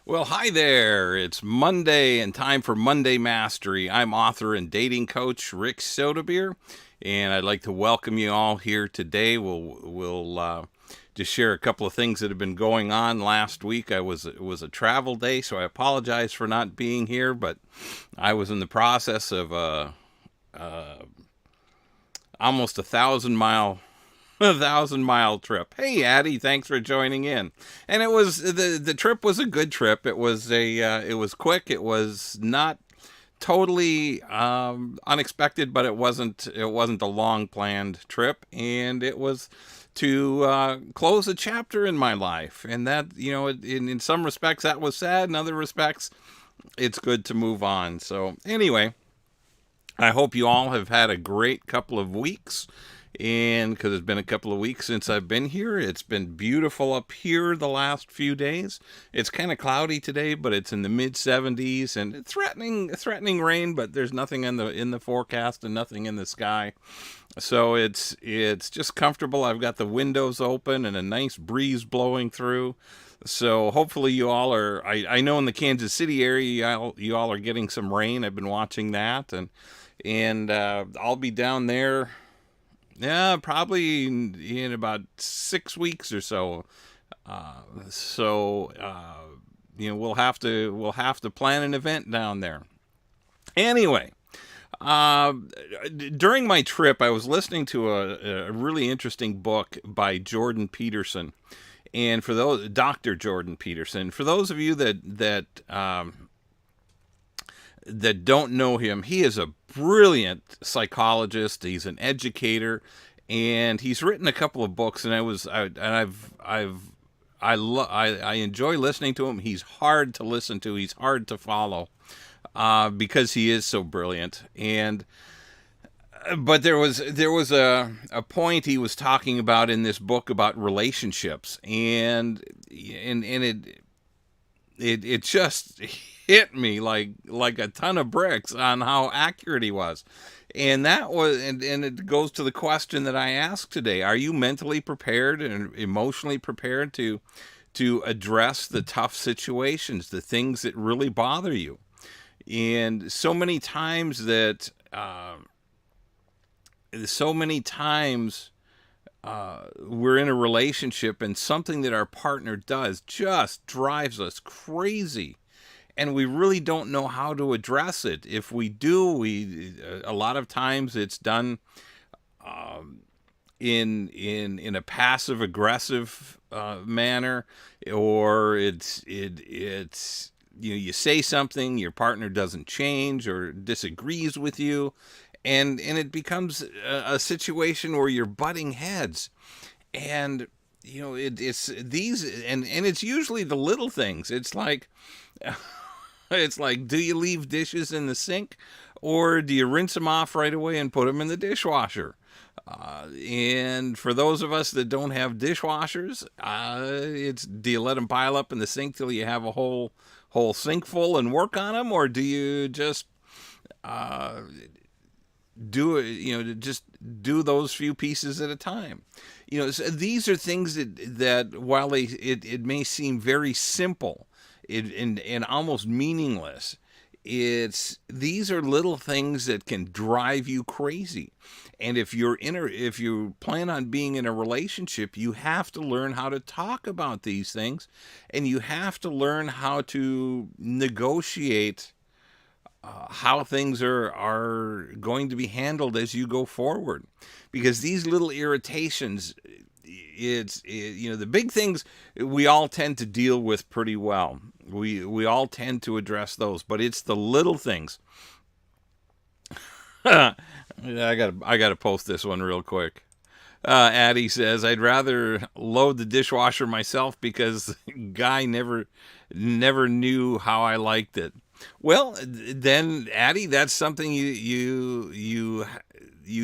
Well, hi there. It's Monday and time for Monday Mastery. I'm author and dating coach Rick Soderbeer, and I'd like to welcome you all here today. We'll just share a couple of things that have been going on last week. It was a travel day, so I apologize for not being here, but I was in the process of almost a 1,000 mile trip. Hey, Addie, thanks for joining in. And the trip was a good trip. It was quick. It was not totally unexpected, but it wasn't a long planned trip, and it was to close a chapter in my life. And that, in some respects that was sad. In other respects, it's good to move on. So anyway, I hope you all have had a great couple of weeks. And because it's been a couple of weeks since I've been here, it's been beautiful up here the last few days. It's kind of cloudy today, but it's in the mid 70s and it's threatening rain, but there's nothing in the forecast and nothing in the sky. So it's just comfortable. I've got the windows open and a nice breeze blowing through. So hopefully you all are. I know in the Kansas City area you all are getting some rain. I've been watching that, and I'll be down there. Yeah, probably in about 6 weeks or so. Uh, so we'll have to plan an event down there. Anyway, uh, during my trip, I was listening to a really interesting book by Jordan Peterson, and for those Dr. Jordan Peterson, for those of you that don't know him, he is a brilliant psychologist. He's an educator, and he's written a couple of books. And I enjoy listening to him. He's hard to listen to. He's hard to follow because he is so brilliant. And but there was a point he was talking about in this book about relationships, and it just hit me like a ton of bricks on how accurate he was. And and it goes to the question that I asked today. Are you mentally prepared and emotionally prepared to address the tough situations, the things that really bother you? And so many times we're in a relationship and something that our partner does just drives us crazy, and we really don't know how to address it. If we do, we a lot of times it's done in a passive aggressive manner, or it's you say something, your partner doesn't change or disagrees with you, and it becomes a situation where you're butting heads. And it's these, and it's usually the little things. It's like, do you leave dishes in the sink, or do you rinse them off right away and put them in the dishwasher? And for those of us that don't have dishwashers, it's, do you let them pile up in the sink till you have a whole sink full and work on them, or do you just uh, do it? Just do those few pieces at a time. So these are things that while it may seem very simple, and almost meaningless, these are little things that can drive you crazy. And if you plan on being in a relationship, you have to learn how to talk about these things, and you have to learn how to negotiate how things are going to be handled as you go forward, because these little irritations, the big things we all tend to deal with pretty well. We all tend to address those, but it's the little things. I gotta post this one real quick. Addie says, I'd rather load the dishwasher myself because guy never knew how I liked it. Well, then, Addie, that's something you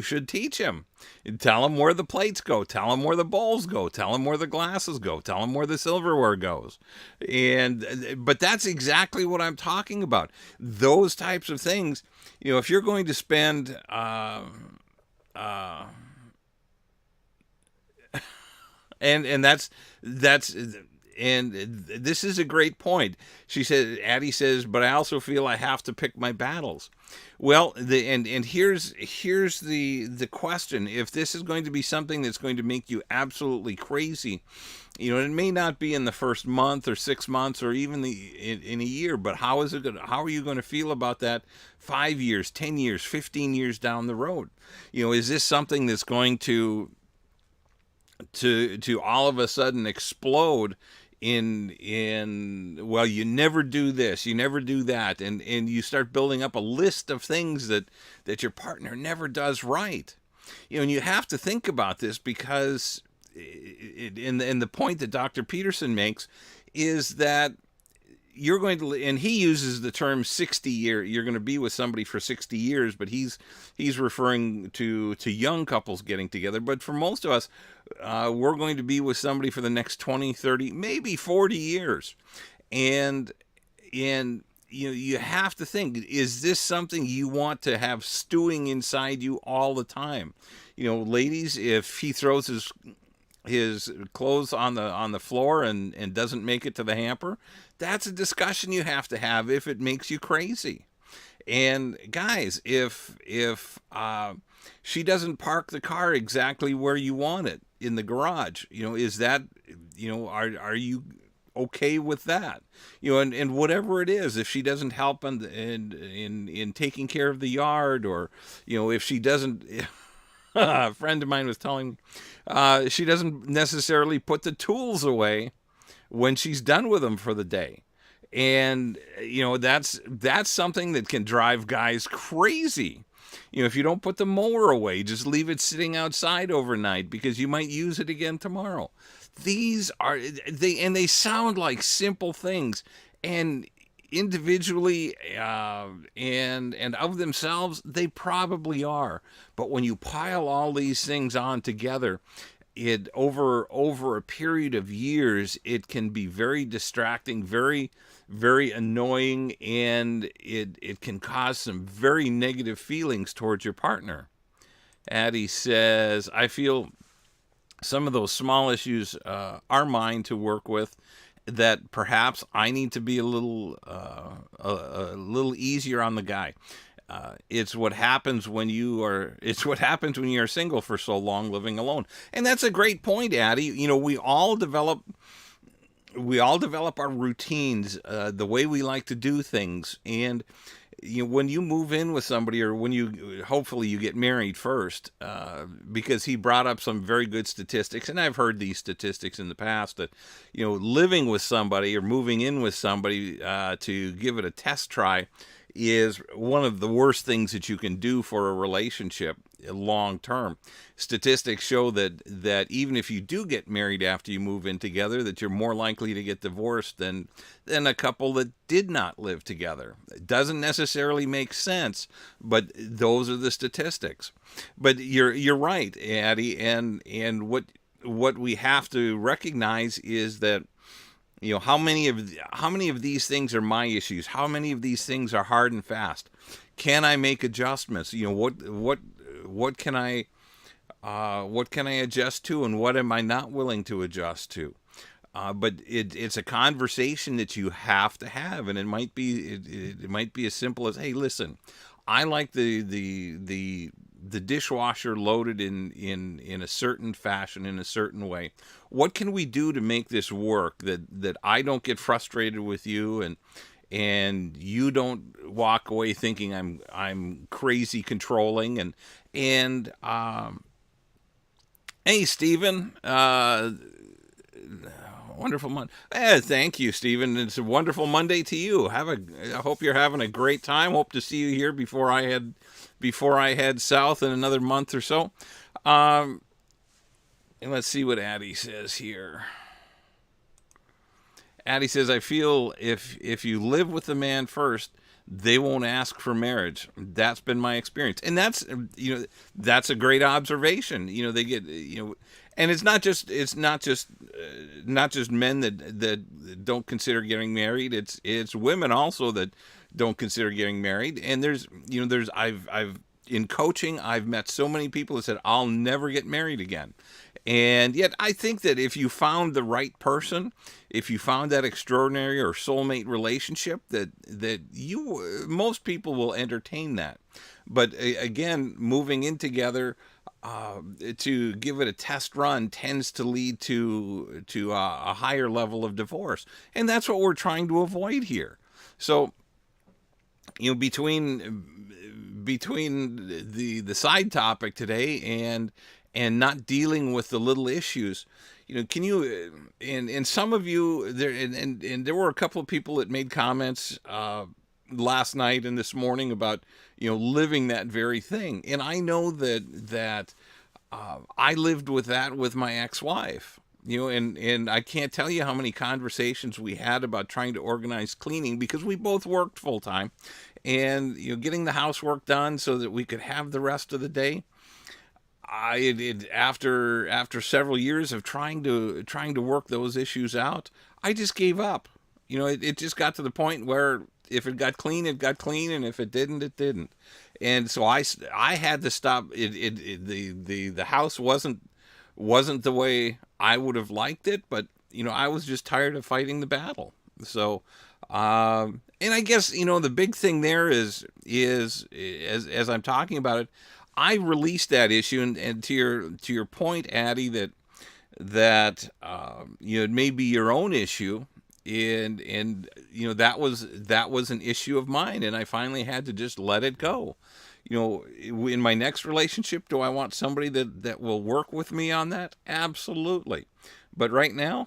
should teach him. Tell him where the plates go. Tell him where the bowls go. Tell him where the glasses go. Tell him where the silverware goes. But that's exactly what I'm talking about. Those types of things. If you're going to spend and that's this is a great point. She said, Addie says, but I also feel I have to pick my battles. Well, and here's the question: if this is going to be something that's going to make you absolutely crazy, it may not be in the first month or 6 months or even in a year, but how is it going? How are you going to feel about that 5 years, 10 years, 15 years down the road? Is this something that's going to all of a sudden explode in well, you never do this, you never do that, and you start building up a list of things that your partner never does right. And you have to think about this, because in the point that Dr. Peterson makes is that you're going to, and he uses the term 60 year, you're going to be with somebody for 60 years, but he's referring to young couples getting together. But for most of us, we're going to be with somebody for the next 20, 30, maybe 40 years. And you have to think, is this something you want to have stewing inside you all the time? Ladies, if he throws his clothes on the floor and doesn't make it to the hamper, that's a discussion you have to have if it makes you crazy. And guys, if she doesn't park the car exactly where you want it in the garage, is that, are you okay with that? And whatever it is, if she doesn't help in taking care of the yard, or if she doesn't, a friend of mine was telling me, she doesn't necessarily put the tools away when she's done with them for the day. And that's something that can drive guys crazy. If you don't put the mower away, just leave it sitting outside overnight because you might use it again tomorrow. These are they sound like simple things, and individually and of themselves they probably are. But when you pile all these things on together, it over a period of years, it can be very distracting, very, very annoying, and it can cause some very negative feelings towards your partner. Addie says, I feel some of those small issues are mine to work with, that perhaps I need to be a little easier on the guy. It's what happens when you are single for so long, living alone. And that's a great point, Addie. We all develop our routines, the way we like to do things. And when you move in with somebody, or when hopefully you get married first, because he brought up some very good statistics, and I've heard these statistics in the past, that living with somebody or moving in with somebody to give it a test try is one of the worst things that you can do for a relationship long term. Statistics show that even if you do get married after you move in together, that you're more likely to get divorced than a couple that did not live together. It doesn't necessarily make sense, but those are the statistics. But you're right, Addie, and what we have to recognize is that how many of these things are my issues? How many of these things are hard and fast? Can I make adjustments? What can I adjust to, and what am I not willing to adjust to? But it's a conversation that you have to have, and it might be as simple as, hey, listen, I like the dishwasher loaded in a certain fashion, in a certain way. What can we do to make this work, that I don't get frustrated with you, and you don't walk away thinking I'm crazy controlling, and hey, Stephen, wonderful Monday. Thank you, Stephen. It's a wonderful Monday to you. I hope you're having a great time. Hope to see you here before I head south in another month or so. And let's see what Addie says here. Addie says, I feel if you live with the man first, they won't ask for marriage. That's been my experience. And that's a great observation. They get, and it's not just men that don't consider getting married. It's women also that don't consider getting married. And I've in coaching, I've met so many people that said, I'll never get married again. And yet, I think that if you found the right person, if you found that extraordinary or soulmate relationship, that you most people will entertain that. But again, moving in together to give it a test run tends to lead to a higher level of divorce, and that's what we're trying to avoid here. So, between the side topic today and not dealing with the little issues, can you and some of you there, and there were a couple of people that made comments last night and this morning about living that very thing, and I know that I lived with that with my ex-wife. And I can't tell you how many conversations we had about trying to organize cleaning because we both worked full time, and getting the housework done so that we could have the rest of the day. After several years of trying to work those issues out, I just gave up. It just got to the point where if it got clean, it got clean, and if it didn't, it didn't. And so I had to stop. The house wasn't the way I would have liked it, but I was just tired of fighting the battle. So, and I guess the big thing there is as I'm talking about it, I released that issue, and to your point, Addie, that it may be your own issue, and that was an issue of mine, and I finally had to just let it go. In my next relationship, do I want somebody that will work with me on that? Absolutely. But right now,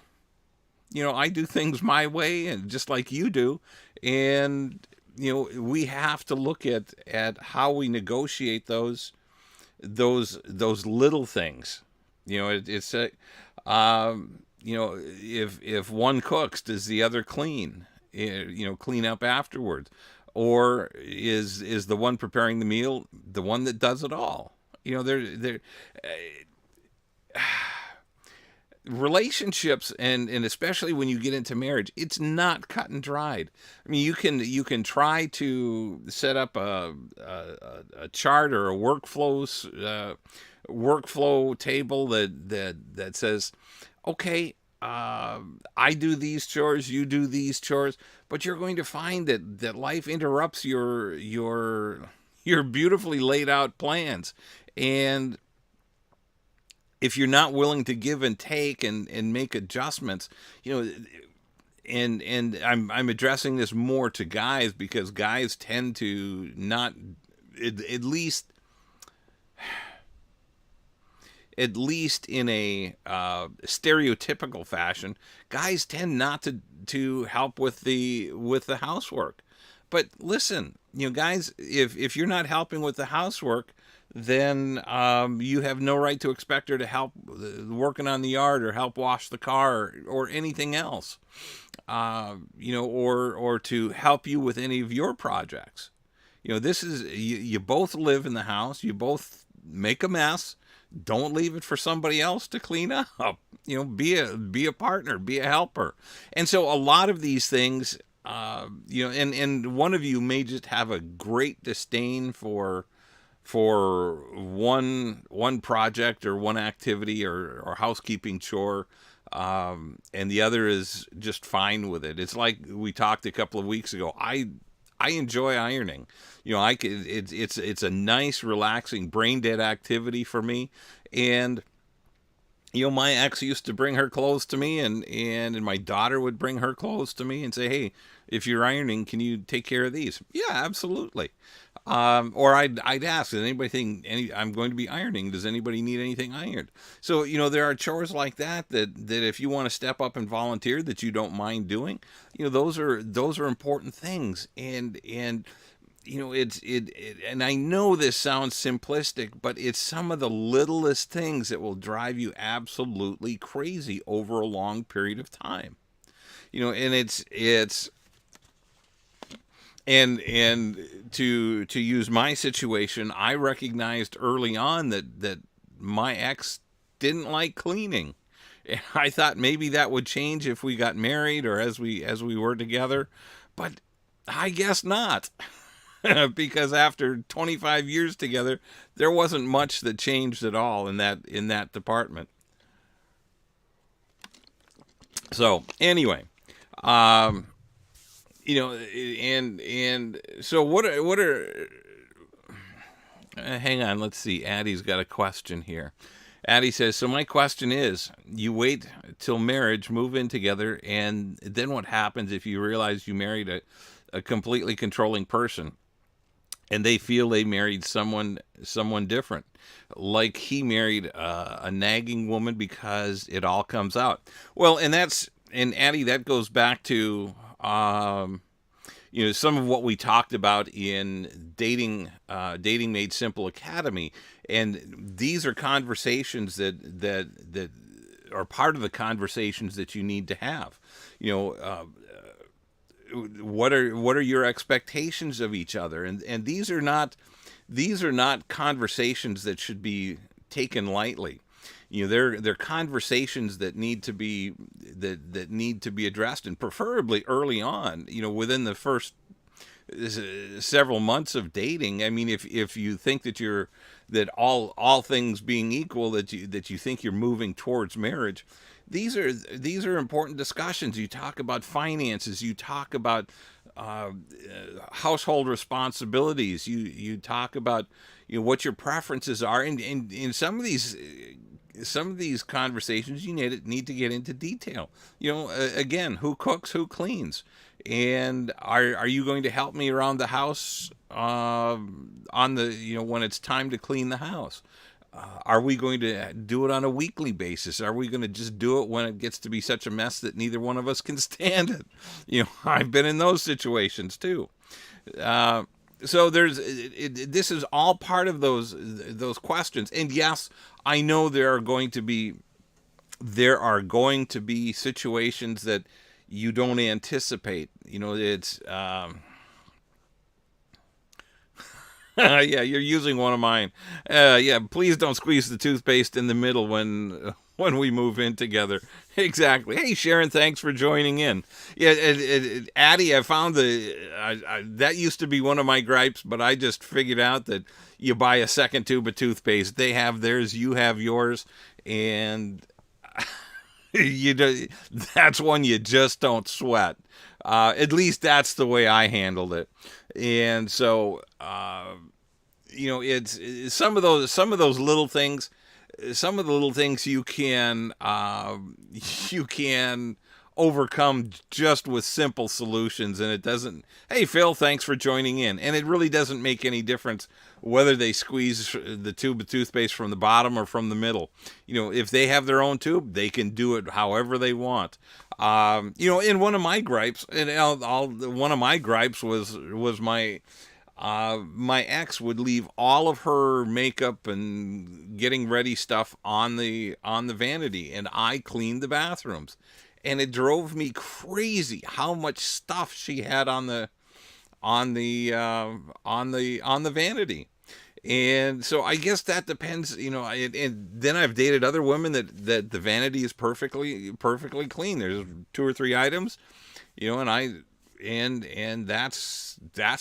I do things my way, and just like you do, and we have to look at how we negotiate those little things. It's a if one cooks, does the other clean? Clean up afterwards, or is the one preparing the meal the one that does it all? They're relationships, and especially when you get into marriage, it's not cut and dried. I mean, you can try to set up a chart or a workflow table that says, okay, I do these chores, you do these chores, but you're going to find that life interrupts your beautifully laid out plans, and if you're not willing to give and take and make adjustments, and I'm addressing this more to guys because guys tend to not, at least in a stereotypical fashion, guys tend not to help with the housework. But listen, guys, if you're not helping with the housework, then you have no right to expect her to help working on the yard or help wash the car or anything else, or to help you with any of your projects. This is you both live in the house, you both make a mess. Don't leave it for somebody else to clean up. Be a partner, be a helper. And so a lot of these things, and one of you may just have a great disdain for one project or one activity or housekeeping chore, and the other is just fine with it. It's like we talked a couple of weeks ago. I enjoy ironing. It's a nice, relaxing, brain dead activity for me. And my ex used to bring her clothes to me, and my daughter would bring her clothes to me and say, "Hey, if you're ironing, can you take care of these?" Yeah, absolutely. Or I'd ask, does anybody think I'm going to be ironing? Does anybody need anything ironed? So there are chores like that if you want to step up and volunteer, that you don't mind doing. Those are important things, and and I know this sounds simplistic, but it's some of the littlest things that will drive you absolutely crazy over a long period of time. And it's and to use my situation, I recognized early on that my ex didn't like cleaning. And I thought maybe that would change if we got married or as we were together, but I guess not. because after 25 years together, there wasn't much that changed at all in that department. So anyway, um, and so what are hang on, let's see. Addie's got a question here. Addie says, so my question is, you wait till marriage, move in together, and then what happens if you realize you married a completely controlling person and they feel they married someone different, like he married a nagging woman because it all comes out. Well, and Addie, that goes back to some of what we talked about in dating made simple academy, and these are conversations that are part of the conversations that you need to have. What are your expectations of each other, and these are not conversations that should be taken lightly. They're conversations that need to be addressed, and preferably early on, within the first several months of dating. I mean, if you think that all things being equal, that you think you're moving towards marriage, these are important discussions. You talk about finances, you talk about household responsibilities, you talk about what your preferences are, and in some of these conversations, you need to get into detail. Again, who cooks, who cleans, and are you going to help me around the house on the when it's time to clean the house? Are we going to do it on a weekly basis? Are we going to just do it when it gets to be such a mess that neither one of us can stand it? I've been in those situations too. So this is all part of those questions. And yes, I know there are going to be situations that you don't anticipate. It's yeah, you're using one of mine. Yeah, please don't squeeze the toothpaste in the middle when we move in together. Exactly. Hey, Sharon, thanks for joining in. Yeah, Addie, I found that used to be one of my gripes, but I just figured out that you buy a second tube of toothpaste. They have theirs, you have yours, and that's one you just don't sweat. At least that's the way I handled it. And so, it's some of those little things, you can overcome just with simple solutions. And it doesn't, hey Phil, thanks for joining in. And it really doesn't make any difference whether they squeeze the tube of toothpaste from the bottom or from the middle. If they have their own tube, they can do it however they want. In one of my gripes, one of my gripes was my ex would leave all of her makeup and getting ready stuff on the vanity, and I cleaned the bathrooms, and it drove me crazy how much stuff she had on the vanity. And so I guess that depends, and then I've dated other women that the vanity is perfectly clean. There's 2 or 3 items, and that's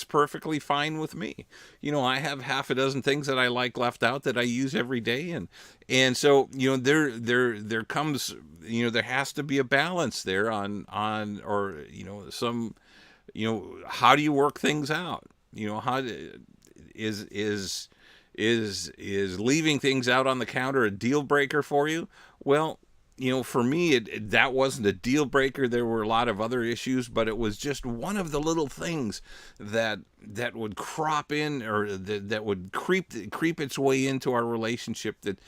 perfectly fine with me. I have half a dozen things that I like left out that I use every day, and so there comes, there has to be a balance there on or some, how do you work things out? How is leaving things out on the counter a deal breaker for you? Well, for me, that wasn't a deal breaker. There were a lot of other issues, but it was just one of the little things that would crop in, or that would creep its way into our relationship, that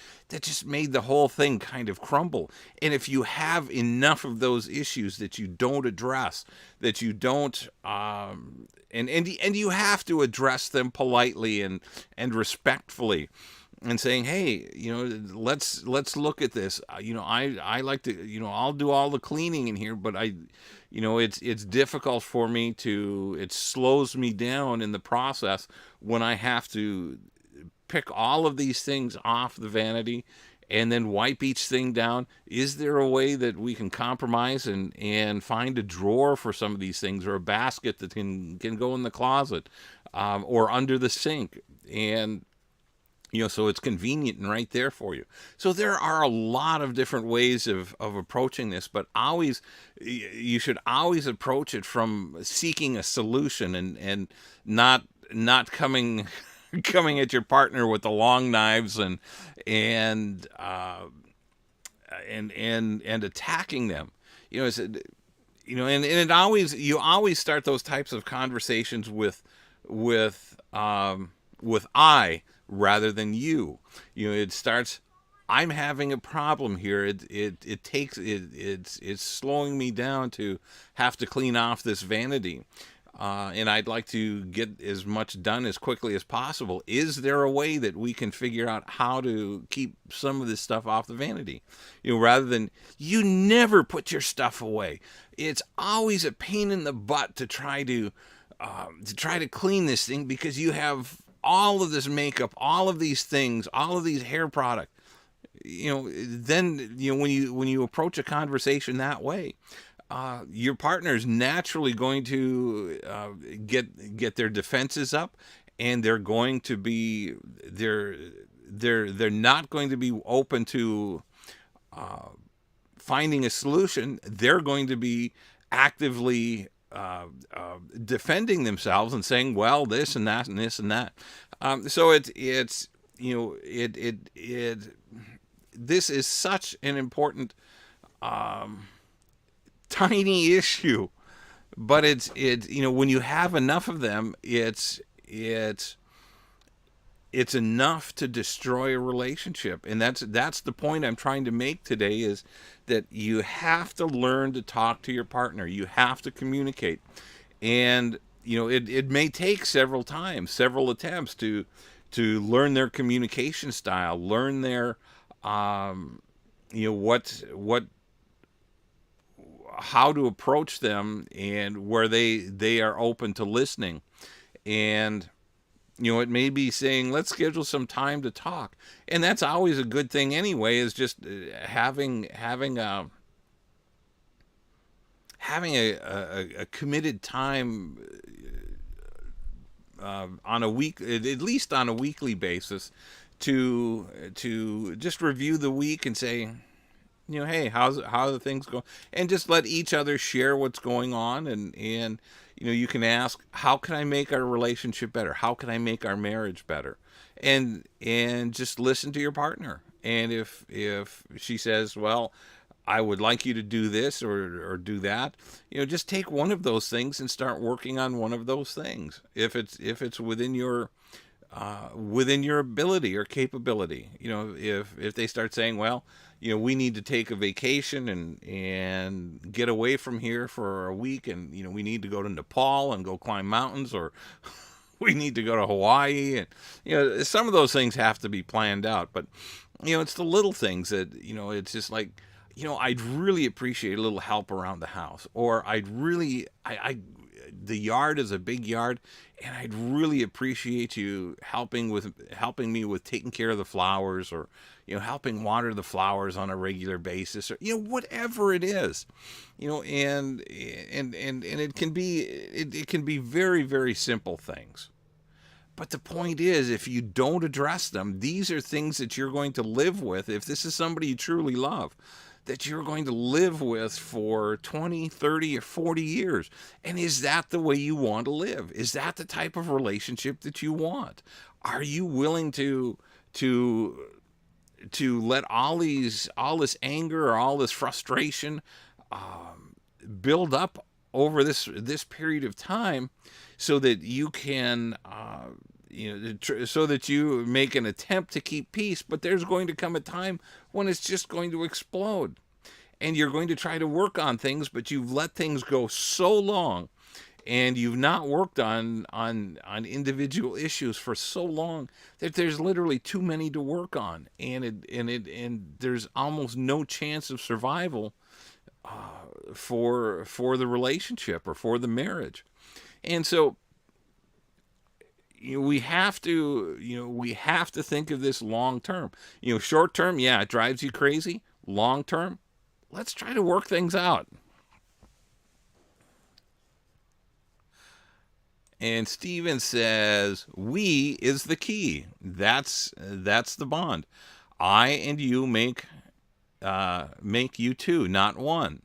just made the whole thing kind of crumble. And if you have enough of those issues that you don't address, that you don't, and you have to address them politely and respectfully, and saying, hey, let's look at this. I like to, I'll do all the cleaning in here, but it's difficult for me it slows me down in the process when I have to pick all of these things off the vanity and then wipe each thing down. Is there a way that we can compromise and find a drawer for some of these things, or a basket that can go in the closet? or under the sink. And so it's convenient and right there for you. So there are a lot of different ways of approaching this, but you should always approach it from seeking a solution, and not coming coming at your partner with the long knives and uh, and attacking them. You know, it's, and it always you always start those types of conversations with with I rather than you. It starts. I'm having a problem here. It's slowing me down to have to clean off this vanity. And I'd like to get as much done as quickly as possible. Is there a way that we can figure out how to keep some of this stuff off the vanity? Rather than, you never put your stuff away. It's always a pain in the butt to try to clean this thing because you have all of this makeup, all of these things, all of these hair products. Then when you approach a conversation that way, your partner is naturally going to get their defenses up, and they're not going to be open to finding a solution. They're going to be actively defending themselves and saying, well, this and that and this and that. So it's this is such an important tiny issue, but it's when you have enough of them, it's enough to destroy a relationship. And that's the point I'm trying to make today, is that you have to learn to talk to your partner. You have to communicate. And it may take several attempts to learn their communication style, learn their what how to approach them, and where they are open to listening. And it may be saying, let's schedule some time to talk. And that's always a good thing anyway, is just having a committed time on a week, at least on a weekly basis, to just review the week and say, hey, how are the things going? And just let each other share what's going on. And you can ask, how can I make our relationship better? How can I make our marriage better? And just listen to your partner. And if she says, well, I would like you to do this or do that, just take one of those things and start working on one of those things. If it's within your ability or capability. If they start saying, well, we need to take a vacation and get away from here for a week, and we need to go to Nepal and go climb mountains, or we need to go to Hawaii, and some of those things have to be planned out. But it's the little things that it's just like, I'd really appreciate a little help around the house, or I the yard is a big yard, and I'd really appreciate you helping me with taking care of the flowers, or helping water the flowers on a regular basis, or whatever it is. And it can be very, very simple things. But the point is, if you don't address them, these are things that you're going to live with. If this is somebody you truly love, that you're going to live with for 20, 30, or 40 years. And is that the way you want to live? Is that the type of relationship that you want? Are you willing to let all this anger or all this frustration build up over this period of time, so that you can so that you make an attempt to keep peace? But there's going to come a time when it's just going to explode, and you're going to try to work on things, but you've let things go so long, and you've not worked on individual issues for so long, that there's literally too many to work on, and there's almost no chance of survival for the relationship or for the marriage. And so we have to think of this long term. Short term, yeah, it drives you crazy. Long term, let's try to work things out. And Steven says, "We is the key. That's the bond. I and you make you two, not one.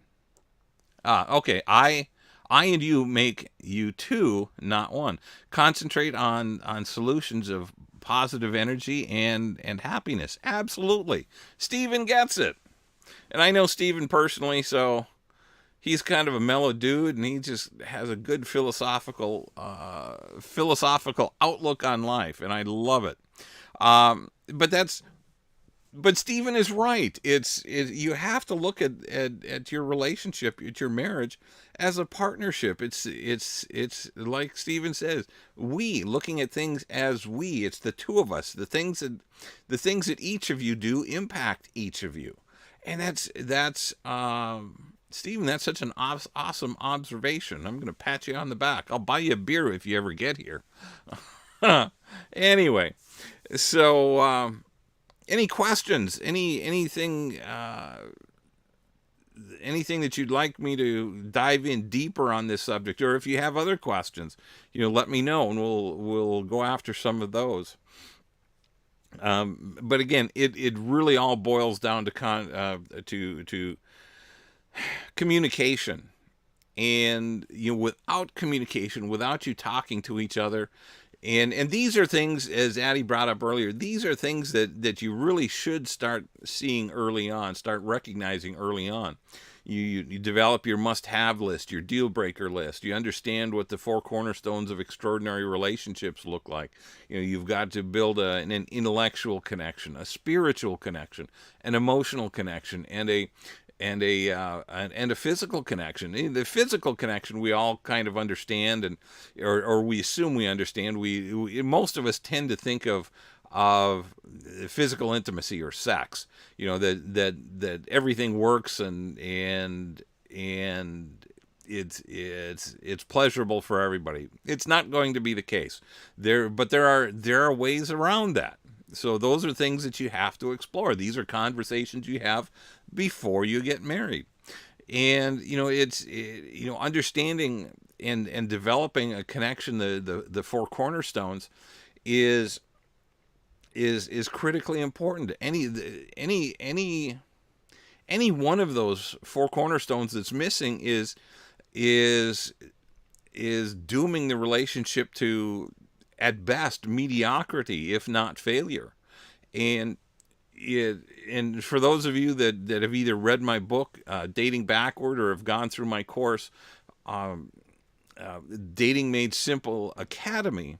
Okay. I and you make you two, not one. Concentrate on solutions of positive energy and happiness. Absolutely. Steven gets it. And I know Steven personally, so he's kind of a mellow dude, and he just has a good philosophical outlook on life, and I love it. But Stephen is right. You have to look at your relationship, at your marriage, as a partnership. It's like Stephen says, we looking at things as we. It's the two of us. The things that each of you do impact each of you, and that's Stephen. That's such an awesome observation. I'm going to pat you on the back. I'll buy you a beer if you ever get here. Anyway, so. Any questions? Anything that you'd like me to dive in deeper on this subject, or if you have other questions, let me know, and we'll go after some of those. But again, it really all boils down to communication, and without communication, without you talking to each other. And these are things, as Addie brought up earlier, these are things that you really should start seeing early on, start recognizing early on. You develop your must-have list, your deal-breaker list. You understand what the four cornerstones of extraordinary relationships look like. You've got to build an intellectual connection, a spiritual connection, an emotional connection, and a physical connection. The physical connection we all kind of understand, or we assume we understand. We most of us tend to think of physical intimacy or sex. That everything works and it's pleasurable for everybody. It's not going to be the case but there are ways around that. So those are things that you have to explore. These are conversations you have before you get married. And it's understanding and developing a connection, the four cornerstones is critically important. Any one of those four cornerstones that's missing is dooming the relationship to, at best, mediocrity, if not failure. And for those of you that have either read my book, Dating Backward, or have gone through my course, Dating Made Simple Academy,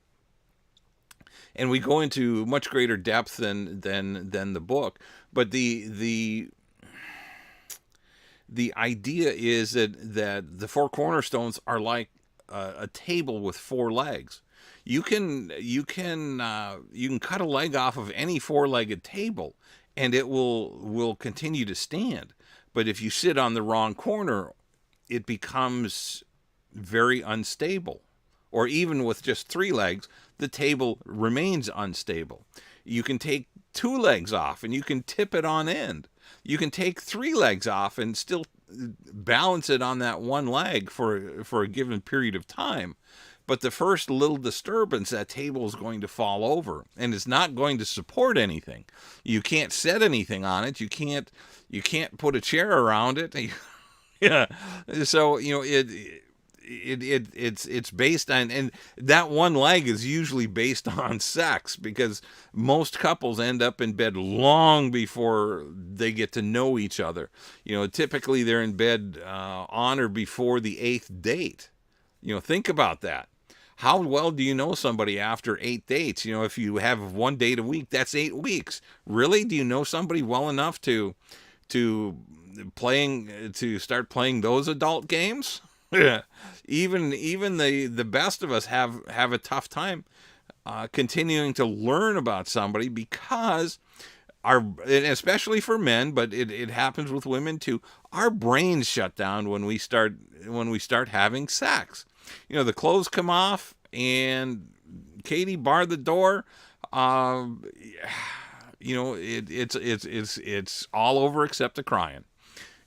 and we go into much greater depth than the book, but the idea is that the four cornerstones are like a table with four legs. You can cut a leg off of any four-legged table, and it will continue to stand. But if you sit on the wrong corner, it becomes very unstable. Or even with just three legs, the table remains unstable. You can take two legs off and you can tip it on end. You can take three legs off and still balance it on that one leg for a given period of time. But the first little disturbance, that table is going to fall over, and it's not going to support anything. You can't set anything on it. You can't put a chair around it. Yeah. So it's based on, and that one leg is usually based on sex, because most couples end up in bed long before they get to know each other. Typically they're in bed on or before the 8th date. Think about that. How well do you know somebody after 8 dates? If you have one date a week, that's 8 weeks. Really? Do you know somebody well enough to start playing those adult games? Even the best of us have a tough time continuing to learn about somebody, because and especially for men, but it happens with women too, our brains shut down when we start having sex. The clothes come off and Katie barred the door. It's all over except the crying.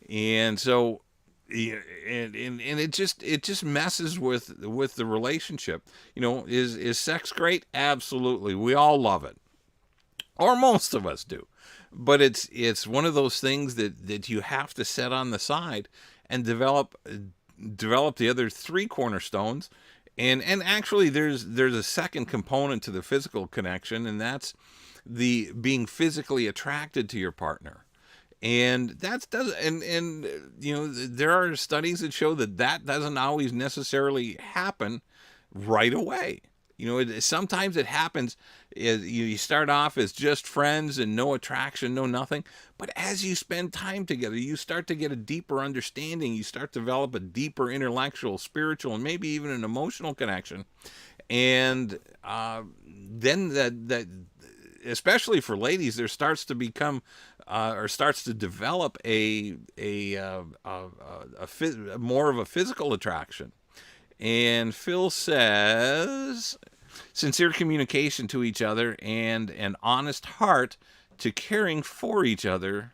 And so Yeah, and it just messes with the relationship. Is sex great? Absolutely, we all love it, or most of us do. But it's one of those things that you have to set on the side and develop the other three cornerstones. And actually, there's a second component to the physical connection, and that's the being physically attracted to your partner. And that's does and there are studies that show that doesn't always necessarily happen right away. Sometimes it happens. You start off as just friends and no attraction, no nothing. But as you spend time together, you start to get a deeper understanding. You start to develop a deeper intellectual, spiritual, and maybe even an emotional connection. And then that especially for ladies, there starts to become or starts to develop more of a physical attraction. And Phil says, sincere communication to each other and an honest heart to caring for each other's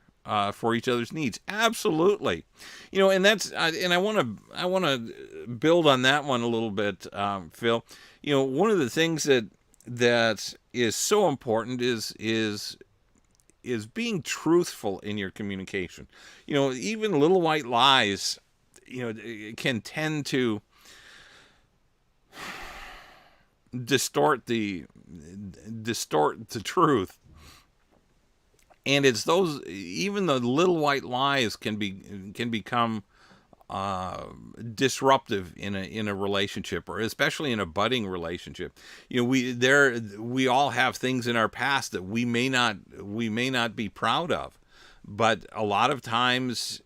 needs. Absolutely, and that's and I want to build on that one a little bit, Phil. One of the things that is so important is being truthful in your communication. Even little white lies, can tend to distort the truth. And it's those, even the little white lies can become disruptive in a relationship, or especially in a budding relationship. We all have things in our past that we may not be proud of, but a lot of times,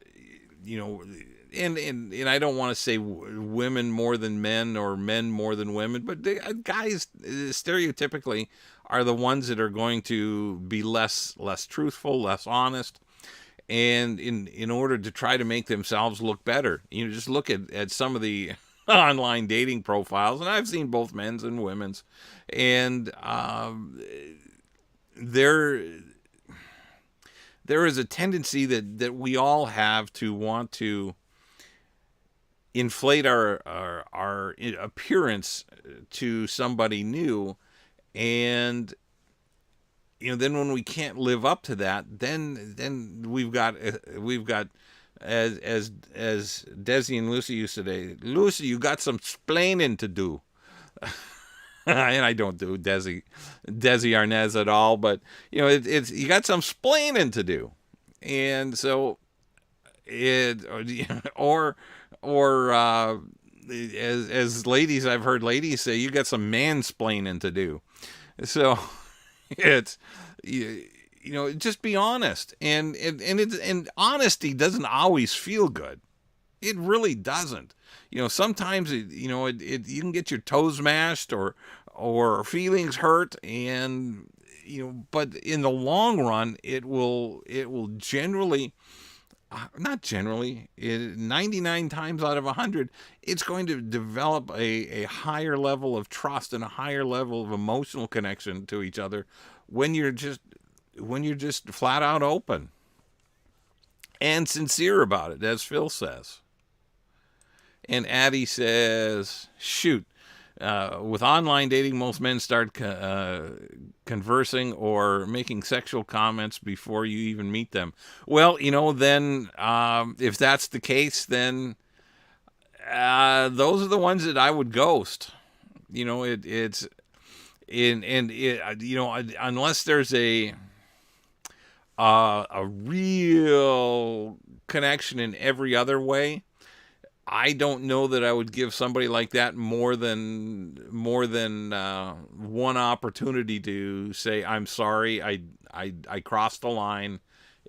and I don't want to say women more than men or men more than women, but guys stereotypically are the ones that are going to be less truthful, less honest, and in order to try to make themselves look better. Just look at some of the online dating profiles, and I've seen both men's and women's, and there is a tendency that we all have to want to inflate our appearance to somebody new. And then when we can't live up to that, then we've got as Desi and Lucy used to say, Lucy, you got some splaining to do. And I don't do Desi Arnaz at all, but it's you got some splaining to do. And so it or as ladies, I've heard ladies say, you got some mansplaining to do. So it's just be honest, and honesty doesn't always feel good. It really doesn't. Sometimes you can get your toes mashed or feelings hurt, and but in the long run, it will generally, not generally, 99 times out of 100, it's going to develop a higher level of trust and a higher level of emotional connection to each other when you're just flat out open and sincere about it, as Phil says. And Addie says, shoot, with online dating, most men start conversing or making sexual comments before you even meet them. Well, then if that's the case, then those are the ones that I would ghost. It's unless there's a real connection in every other way, I don't know that I would give somebody like that more than one opportunity to say, I'm sorry, I crossed the line,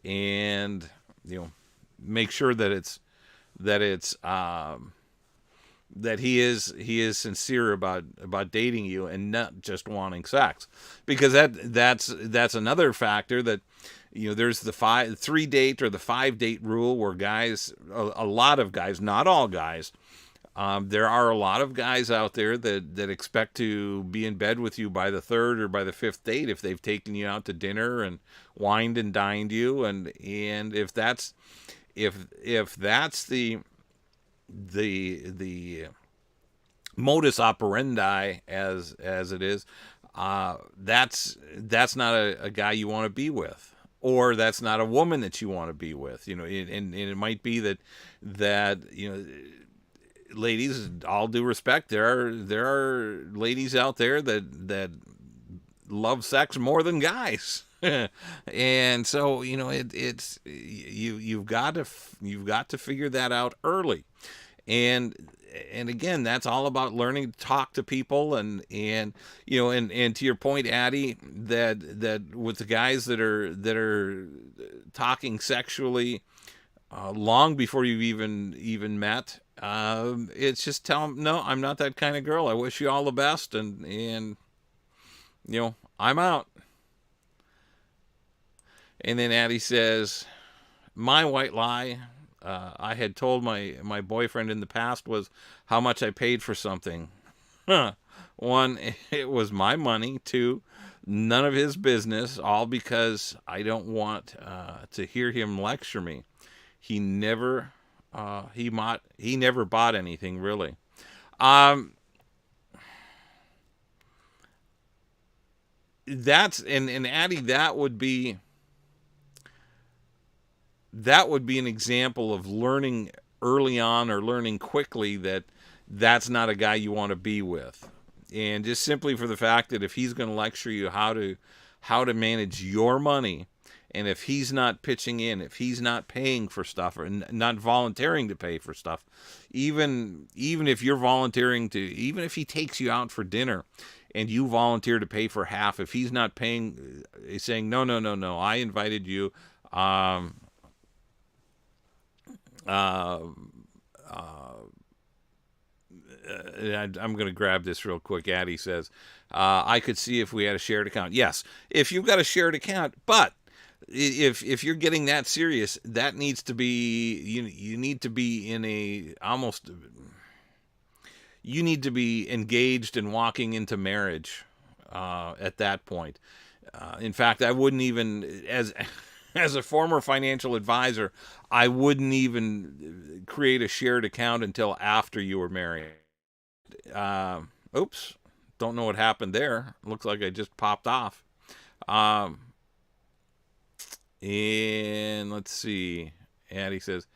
and make sure that he is sincere about dating you and not just wanting sex, because that's another factor that. There's the 3-date or the 5-date rule, where guys, a lot of guys, not all guys, there are a lot of guys out there that expect to be in bed with you by the 3rd or by the 5th date if they've taken you out to dinner and wined and dined you, and if that's the the modus operandi as it is, that's not a guy you want to be with, or that's not a woman that you want to be with. And it might be that ladies, all due respect, there are ladies out there that love sex more than guys. And so it's you've got to figure that out early. And again, that's all about learning to talk to people. And to your point, Addie, that with the guys that are talking sexually long before you've even met, it's just tell them, no, I'm not that kind of girl. I wish you all the best, and I'm out. And then Addie says, my white lie I had told my boyfriend in the past was how much I paid for something. One, it was my money. Two, none of his business, all because I don't want to hear him lecture me. He never he never bought anything, really. Um, that's and Addie, that would be an example of learning early on, or learning quickly, that that's not a guy you want to be with. And just simply for the fact that if he's going to lecture you how to manage your money, and if he's not pitching in, if he's not paying for stuff, or not volunteering to pay for stuff, even if you're volunteering to, even if he takes you out for dinner and you volunteer to pay for half, if he's not paying, saying no, no, no, no, I invited you, um uh, I'm going to grab this real quick. Addie says, I could see if we had a shared account. Yes, if you've got a shared account, but if you're getting that serious, that needs to be, you need to be in a almost, you need to be engaged and walking into marriage at that point. In fact, I wouldn't even, as a former financial advisor, I wouldn't even create a shared account until after you were married. Oops, don't know what happened there. Looks like I just popped off. Um, and let's see. Addie says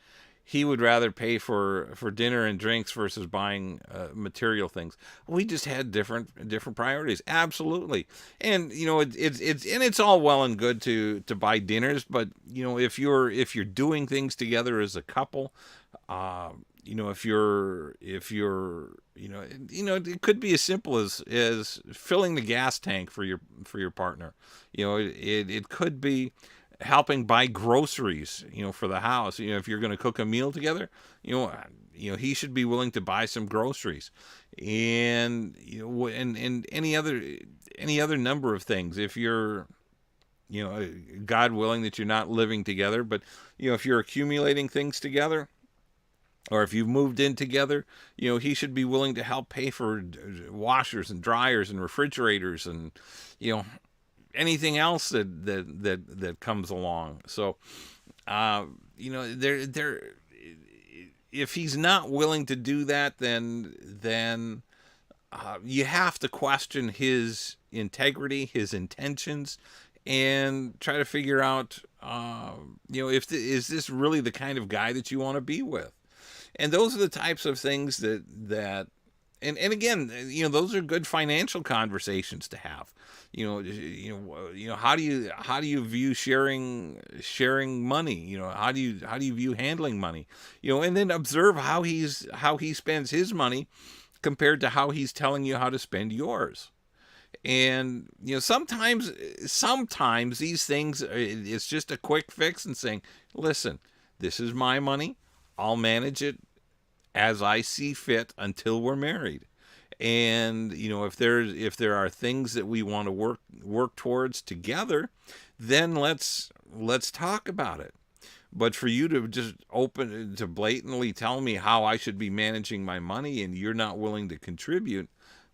he would rather pay for dinner and drinks versus buying material things. We just had different priorities. Absolutely. And it's all well and good to buy dinners, but if you're doing things together as a couple, it could be as simple as filling the gas tank for your partner. It could be helping buy groceries, for the house. If you're going to cook a meal together, he should be willing to buy some groceries, and and any other number of things. If you're, God willing that you're not living together, but if you're accumulating things together, or if you've moved in together, he should be willing to help pay for washers and dryers and refrigerators, and anything else that comes along. So, there, if he's not willing to do that, then you have to question his integrity, his intentions, and try to figure out, if is this really the kind of guy that you want to be with? And those are the types of things that and again, those are good financial conversations to have. How do you view sharing money? How do you view handling money? And then observe how he spends his money compared to how he's telling you how to spend yours. And sometimes these things, it's just a quick fix and saying, listen, this is my money. I'll manage it as I see fit until we're married. And if there are things that we want to work towards together, then let's talk about it. But for you to just blatantly tell me how I should be managing my money, and you're not willing to contribute,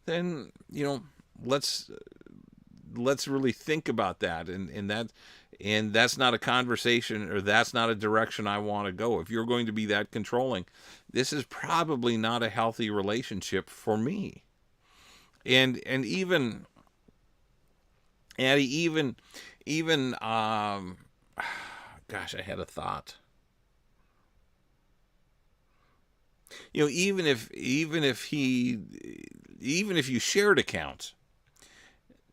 then let's really think about that. And that, And that's not a conversation, or that's not a direction I want to go. If you're going to be that controlling, this is probably not a healthy relationship for me. And even Addie, even gosh, I had a thought. Even if you shared accounts,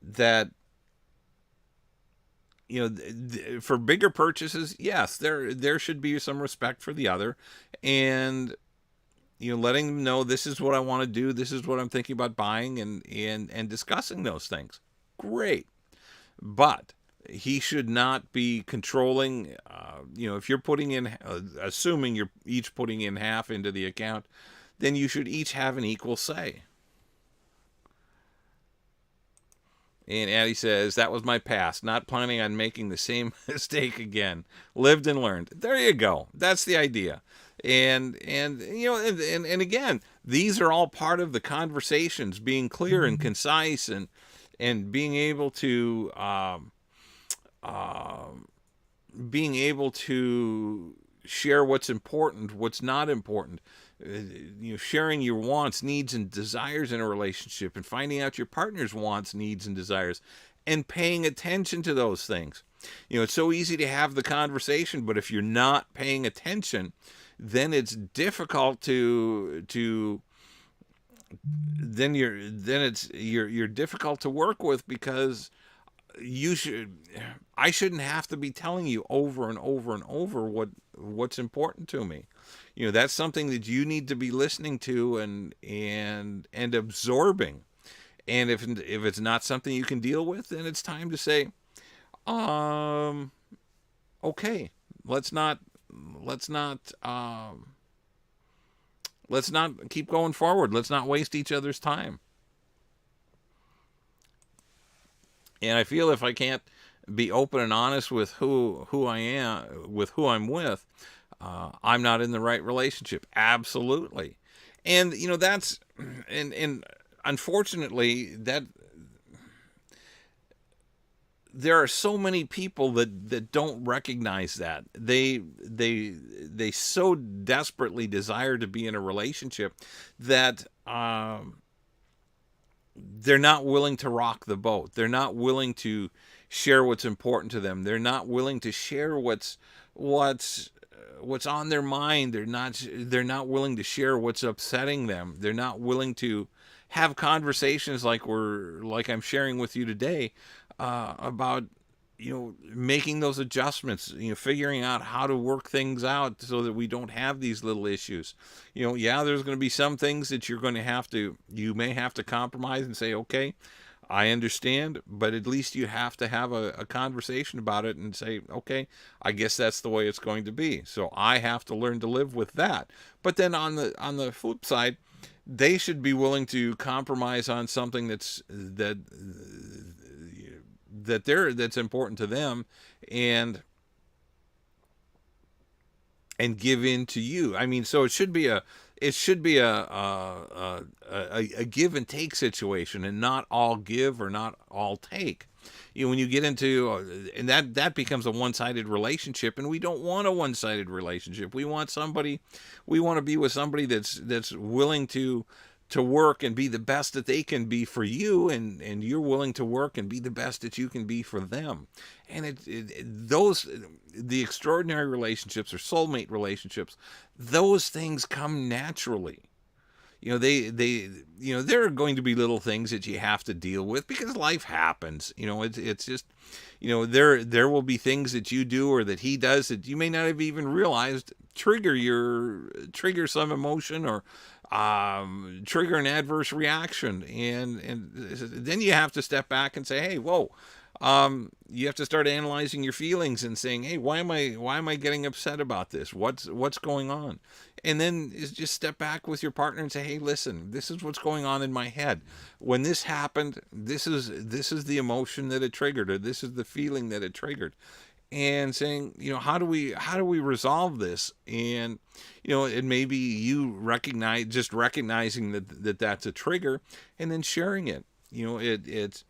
that for bigger purchases, yes, there should be some respect for the other, and letting them know, this is what I want to do, this is what I'm thinking about buying, and discussing those things. Great. But he should not be controlling. If you're putting in, assuming you're each putting in half into the account, then you should each have an equal say. And Addie says, that was my past. Not planning on making the same mistake again. Lived and learned. There you go. That's the idea. And again, these are all part of the conversations, being clear and concise, and being able to share what's important, what's not important. Sharing your wants, needs, and desires in a relationship, and finding out your partner's wants, needs, and desires, and paying attention to those things. It's so easy to have the conversation, but if you're not paying attention, then it's difficult you're difficult to work with, because I shouldn't have to be telling you over and over and over what's important to me. That's something that you need to be listening to and absorbing. And if it's not something you can deal with, then it's time to say, okay, let's not keep going forward. Let's not waste each other's time. And I feel if I can't be open and honest with who I am, with who I'm with, I'm not in the right relationship. Absolutely. And that's and unfortunately, that there are so many people that don't recognize that. They so desperately desire to be in a relationship that they're not willing to rock the boat. They're not willing to share what's important to them. They're not willing to share what's on their mind. They're not willing to share what's upsetting them. They're not willing to have conversations like I'm sharing with you today, about making those adjustments, figuring out how to work things out so that we don't have these little issues. There's going to be some things that you may have to compromise and say, okay, I understand, but at least you have to have a conversation about it and say, okay, I guess that's the way it's going to be. So I have to learn to live with that. But then on the flip side, they should be willing to compromise on something that's important to them, and give in to you. I mean, so it should be a give and take situation, and not all give or not all take. When you get into and that becomes a one-sided relationship, and we don't want a one-sided relationship. We want to be with somebody that's willing to work and be the best that they can be for you, and you're willing to work and be the best that you can be for them. And the extraordinary relationships or soulmate relationships, those things come naturally. There are going to be little things that you have to deal with because life happens. It's just, there will be things that you do or that he does that you may not have even realized trigger some emotion, or trigger an adverse reaction. And then you have to step back and say, hey, whoa. You have to start analyzing your feelings and saying, hey, why am I getting upset about this? What's going on? And then just step back with your partner and say, hey, listen, this is what's going on in my head. When this happened, this is the emotion that it triggered, or this is the feeling that it triggered. And saying, how do we resolve this? And, it may be you recognizing that that's a trigger, and then sharing it. It's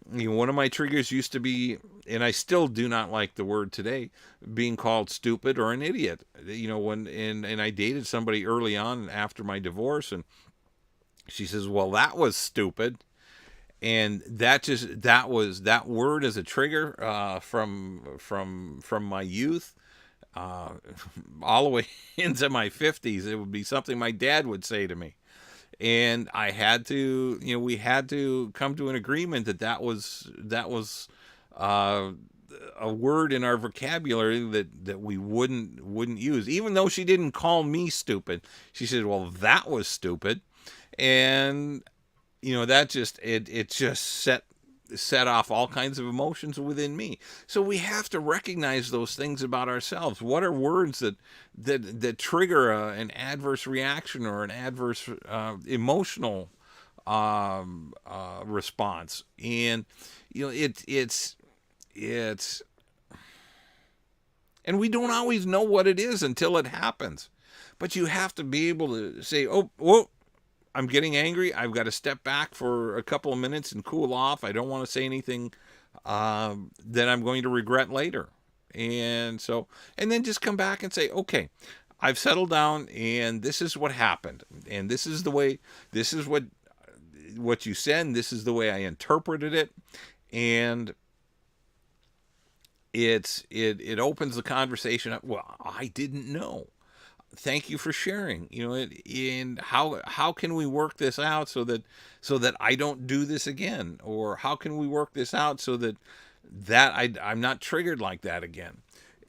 One of my triggers used to be, and I still do not like the word today, being called stupid or an idiot. And I dated somebody early on after my divorce, and she says, "Well, that was stupid." And that word is a trigger from my youth, uh, all the way into my 50s. It would be something my dad would say to me, and I had to, we had to come to an agreement that was uh, a word in our vocabulary that we wouldn't use. Even though she didn't call me stupid, she said, "Well, that was stupid," and that it just set off all kinds of emotions within me. So we have to recognize those things about ourselves. What are words that trigger an adverse reaction or an adverse emotional response? And it's and we don't always know what it is until it happens. But you have to be able to say, "Oh, whoa, I'm getting angry. I've got to step back for a couple of minutes and cool off. I don't want to say anything that I'm going to regret later." And then just come back and say, "Okay, I've settled down, and this is what happened, and this is the way, this is what you said, and this is the way I interpreted it," and it opens the conversation up. "Well, I didn't know. Thank you for sharing. And how can we work this out so that I don't do this again, or how can we work this out so that I'm not triggered like that again?"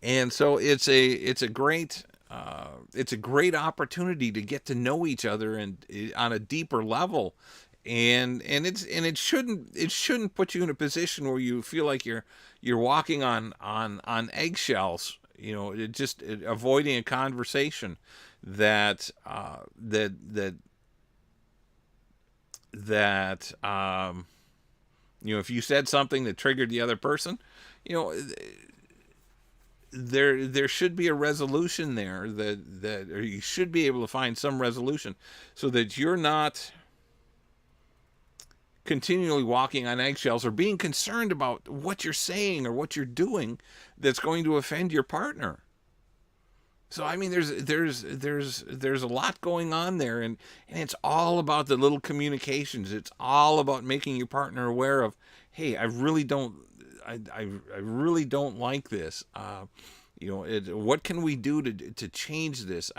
And so it's a great opportunity to get to know each other and on a deeper level. And it shouldn't put you in a position where you feel like you're walking on eggshells. Avoiding a conversation that if you said something that triggered the other person, you know there should be a resolution there, or you should be able to find some resolution so that you're not continually walking on eggshells or being concerned about what you're saying or what you're doing that's going to offend your partner. So I mean, there's a lot going on there, and it's all about the little communications. It's all about making your partner aware of, "Hey, I really don't like this. What can we do to change this?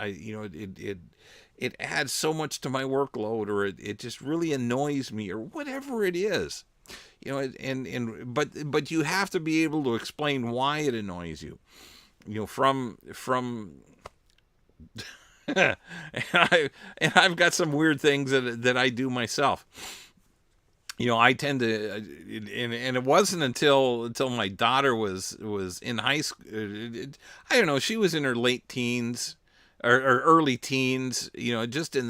It adds so much to my workload, or it just really annoys me, or whatever it is." But you have to be able to explain why it annoys you. From and I've got some weird things that I do myself. I tend to, and it wasn't until my daughter was in high school. I don't know. She was in her late teens or early teens. Just in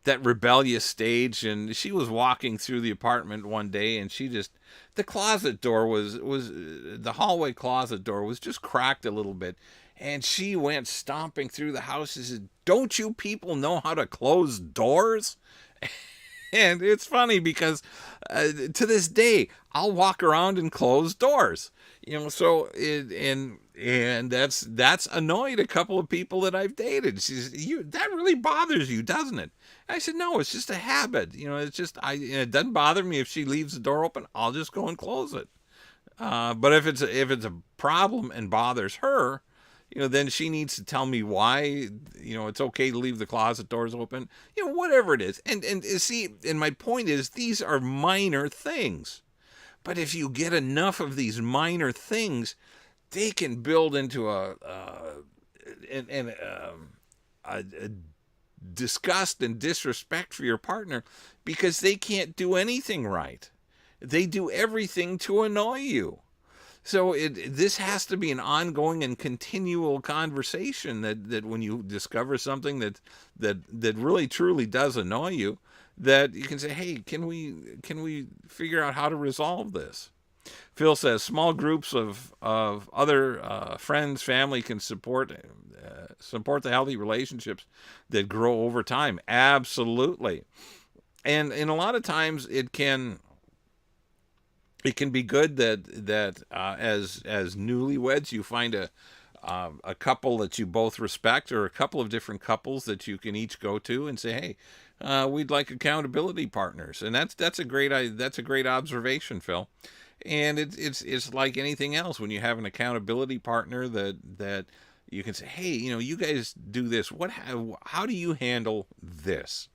that rebellious stage, and she was walking through the apartment one day, and the closet door was the hallway closet door was just cracked a little bit, and she went stomping through the house and said, "Don't you people know how to close doors?" And it's funny because to this day I'll walk around and close doors. So and that's annoyed a couple of people that I've dated. She says, that really bothers you, doesn't it?" I said, "No, it's just a habit. It's just it doesn't bother me if she leaves the door open. I'll just go and close it. But if it's a problem and bothers her, then she needs to tell me why. It's okay to leave the closet doors open. Whatever it is. And see, and my point is, these are minor things. But if you get enough of these minor things, they can build into a disgust and disrespect for your partner, because they can't do anything right. They do everything to annoy you. So this has to be an ongoing and continual conversation, that when you discover something that really truly does annoy you, that you can say, "Hey, can we figure out how to resolve this?" Phil says small groups of other friends, family can support the healthy relationships that grow over time. Absolutely. and a lot of times it can be good that as newlyweds you find a couple that you both respect, or a couple of different couples that you can each go to and say, hey, we'd like accountability partners. And that's a great observation, Phil. And it's like anything else. When you have an accountability partner that you can say, hey, you guys do this, how do you handle this?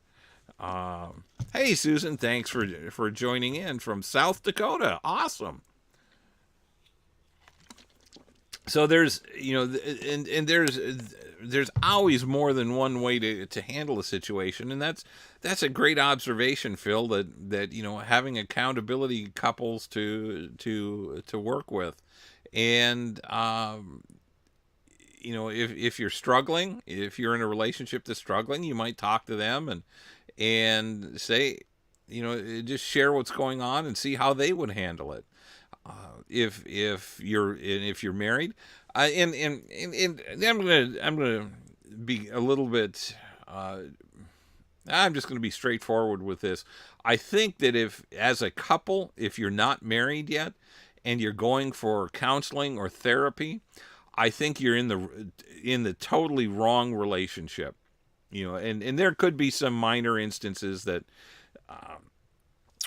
Hey, Susan, thanks for joining in from South Dakota. Awesome. So there's and there's always more than one way to handle a situation, and that's a great observation, Phil, that having accountability couples to work with. And if you're struggling, if you're in a relationship that's struggling, you might talk to them and say, just share what's going on and see how they would handle it. If you're married, and I'm gonna be a little bit. I'm just going to be straightforward with this. I think that if, as a couple, if you're not married yet and you're going for counseling or therapy, I think you're in the totally wrong relationship. And there could be some minor instances that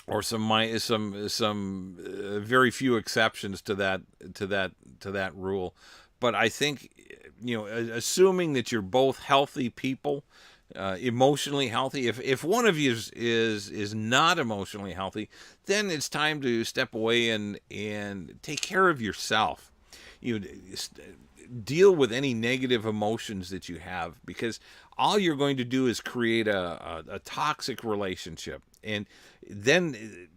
or some very few exceptions to that rule. But I think, assuming that you're both healthy people, emotionally healthy. If one of you is not emotionally healthy, then it's time to step away and take care of yourself. You deal with any negative emotions that you have, because all you're going to do is create a toxic relationship. And then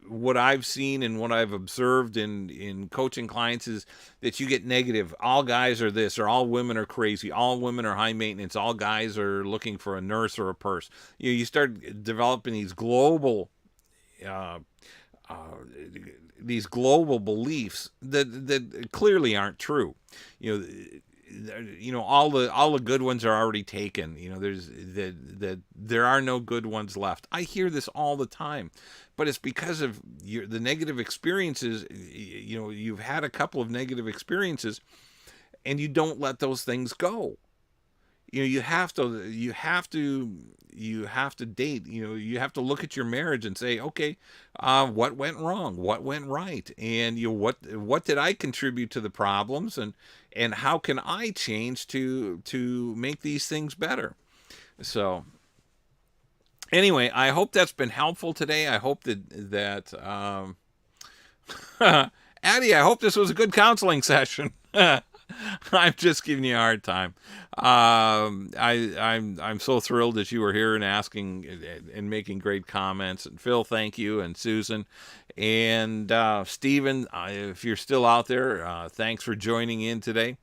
what I've seen and what I've observed in coaching clients is that you get negative. All guys are this, or all women are crazy. All women are high maintenance. All guys are looking for a nurse or a purse. You start developing uh, uh, these global beliefs that clearly aren't true. All the good ones are already taken. There are no good ones left. I hear this all the time, but it's because of the negative experiences. You've had a couple of negative experiences, and you don't let those things go. You have to date. You have to look at your marriage and say, okay, what went wrong, what went right, and what did I contribute to the problems, and how can I change to make these things better. So anyway, I hope that's been helpful today. I hope that Addie, I hope this was a good counseling session. I'm just giving you a hard time. I'm so thrilled that you were here and asking and making great comments. And Phil, thank you, and Susan, and Stephen, if you're still out there, thanks for joining in today.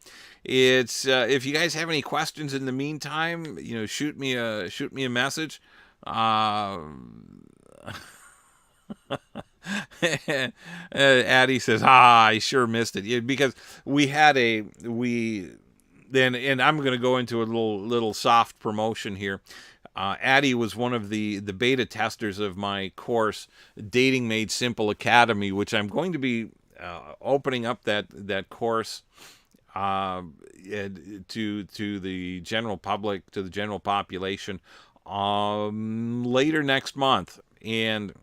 It's if you guys have any questions in the meantime, shoot me a message. Uh, Addie says, I sure missed it. Yeah, because we then, and I'm going to go into a little soft promotion here. Addie was one of the beta testers of my course, Dating Made Simple Academy, which I'm going to be opening up that course to the general public, to the general population, later next month. And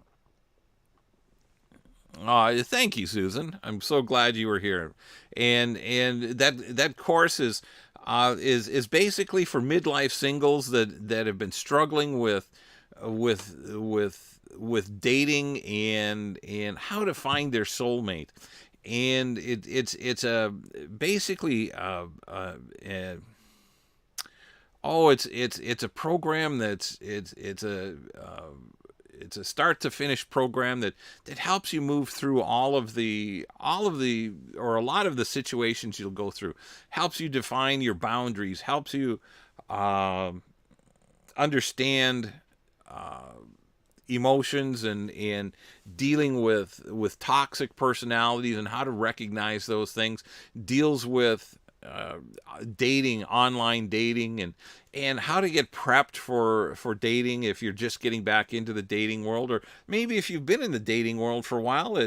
thank you, Susan. I'm so glad you were here. And that course is basically for midlife singles that have been struggling with dating and how to find their soulmate. And it's a basically it's a program it's a start to finish program that helps you move through all of the or a lot of the situations you'll go through, helps you define your boundaries, helps you understand emotions and dealing with toxic personalities and how to recognize those things, deals with dating, online dating, and how to get prepped for dating if you're just getting back into the dating world, or maybe if you've been in the dating world for a while.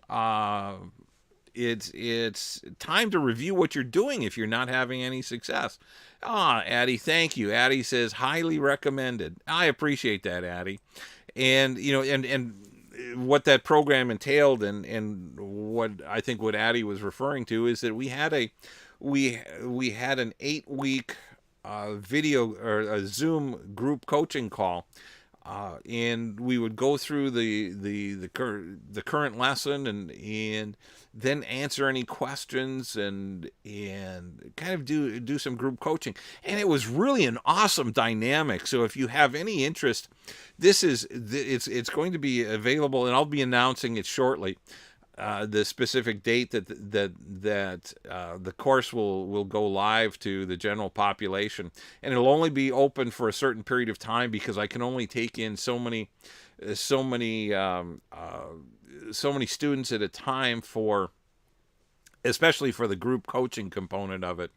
Uh, it's time to review what you're doing if you're not having any success. Addie, thank you. Addie says highly recommended. I appreciate that, Addie. And and what that program entailed, and what I think what Addie was referring to, is that we had an 8-week video or a Zoom group coaching call, and we would go through the current lesson, and then answer any questions, and kind of do some group coaching. And it was really an awesome dynamic. So if you have any interest, it's going to be available, and I'll be announcing it shortly. The specific date that the course will go live to the general population, and it'll only be open for a certain period of time, because I can only take in so many students at a time, especially for the group coaching component of it.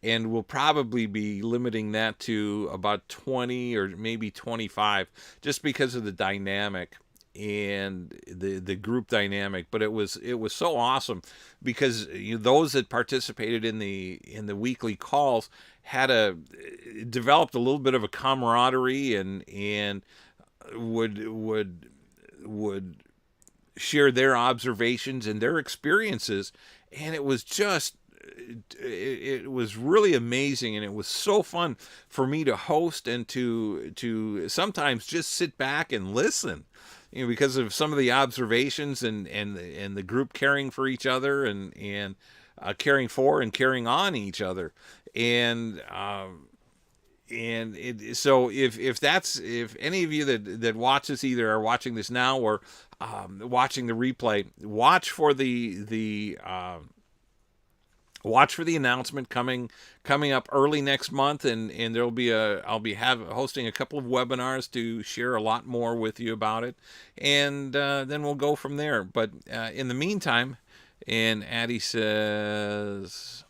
And we'll probably be limiting that to about 20 or maybe 25, just because of the dynamic and the group dynamic. But it was so awesome, because those that participated in the weekly calls developed a little bit of a camaraderie, and would share their observations and their experiences. And it was just it was really amazing, and it was so fun for me to host, and to sometimes just sit back and listen, because of some of the observations, and the group caring for each other, and caring for and carrying on each other. So if any of you that watch this, either are watching this now, or watching the replay, watch for the announcement coming up early next month, and I'll be hosting a couple of webinars to share a lot more with you about it, and then we'll go from there. But in the meantime, and Addie says,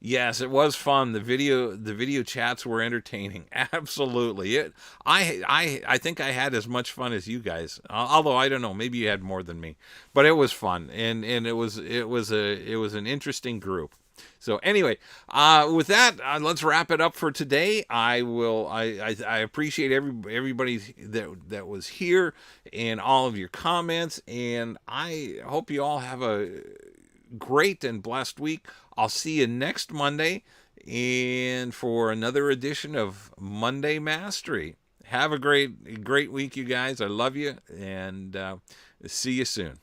yes, it was fun. The video chats were entertaining. Absolutely. I think I had as much fun as you guys. Although I don't know, maybe you had more than me. But it was fun, and it was an interesting group. So anyway, with that, let's wrap it up for today. I appreciate everybody that was here, and all of your comments, and I hope you all have a great and blessed week. I'll see you next Monday, and for another edition of Monday Mastery. Have a great week, you guys. I love you, and see you soon.